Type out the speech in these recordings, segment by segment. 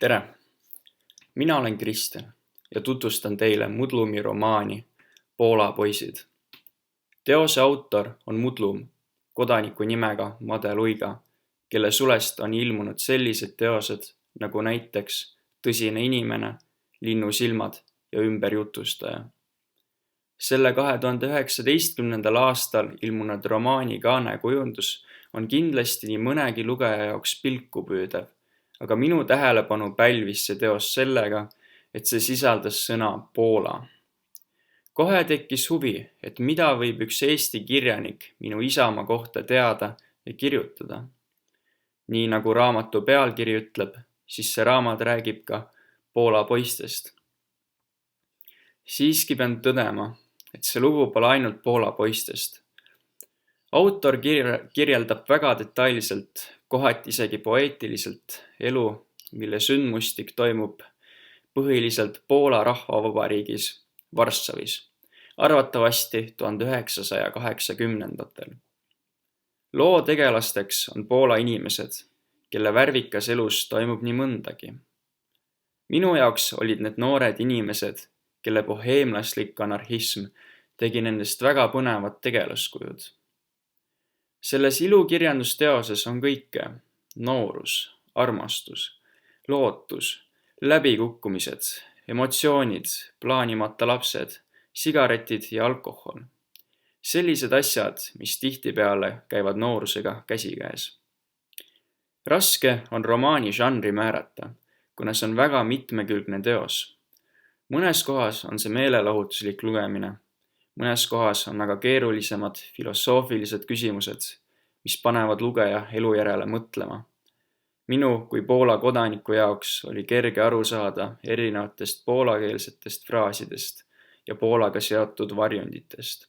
Tere! Mina olen Kristjan ja tutvustan teile Mudlumi romaani Poola poisid. Teose autor on Mudlum, kodaniku nimega Made Luiga, kelle sulest on ilmunud sellised teosed nagu näiteks Tõsine inimene, Linnu silmad ja Ümberjutustaja. Selle 2019. aastal ilmunud romaani kaanekujundus on kindlasti nii mõnegi lugeja jaoks pilku püüdev, aga minu tähelepanu pälvis see teos sellega, et see sisaldas sõna Poola. Kohe tekkis huvi, et mida võib üks Eesti kirjanik minu isamaa kohta teada ja kirjutada. Nii nagu raamatu pealkiri ütleb, siis see raamat räägib ka Poola poistest. Siiski pean tõdema, et see lugu pole ainult Poola poistest. Autor kirjeldab väga detailselt, kohati isegi poeetiliselt elu, mille sündmustik toimub põhiliselt Poola rahvavabariigis Varssavis, arvatavasti 1980-ndatel. Loo tegelasteks on Poola inimesed, kelle värvikas elus toimub nii mõndagi. Minu jaoks olid need noored inimesed, kelle boheemlaslik anarhism tegi nendest väga põnevad tegelaskujud. Selles ilukirjandusteoses on kõike: noorus, armastus, lootus, läbikukkumised, emotsioonid, plaanimata lapsed, sigaretid ja alkohol. Sellised asjad, mis tihtipeale käivad noorusega käsikäes. Raske on romaani žanri määrata, kuna see on väga mitmekülgne teos. Mõnes kohas on see meelelahutuslik lugemine, mõnes kohas on aga keerulisemad filosoofilised küsimused, mis panevad lugeja elu järele mõtlema. Minu kui Poola kodaniku jaoks oli kerge aru saada erinevatest poolakeelsetest fraasidest ja Poolaga seotud varjunditest.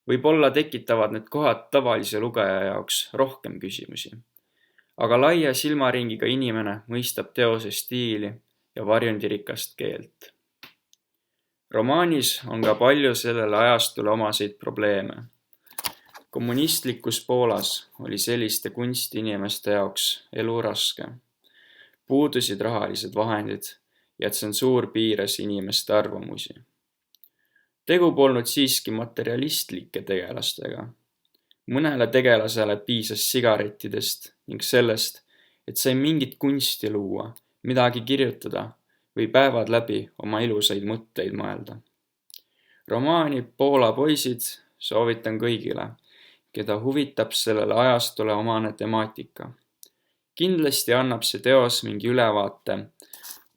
Võib-olla tekitavad need kohad tavalise lugeja jaoks rohkem küsimusi, aga laia silmaringiga inimene mõistab teose stiili ja varjundirikast keelt. Romaanis on ka palju sellele ajastule omaseid probleeme. Kommunistlikus Poolas oli selliste kunstiinimeste jaoks elu raske. Puudusid rahalised vahendid ja tsensuur piiras inimeste arvamusi. Tegu polnud siiski materialistlike tegelastega. Mõnele tegelasele piisas sigarettidest ning sellest, et sai mingit kunsti luua, midagi kirjutada või päevad läbi oma ilusaid mõtteid mõelda. Romaani Poola poisid soovitan kõigile, keda huvitab sellele ajastule omane temaatika. Kindlasti annab see teos mingi ülevaate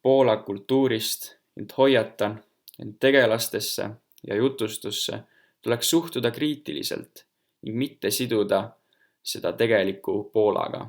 Poola kultuurist, ent hoiatan, et tegelastesse ja jutustusse tuleks suhtuda kriitiliselt ning mitte siduda seda tegeliku Poolaga.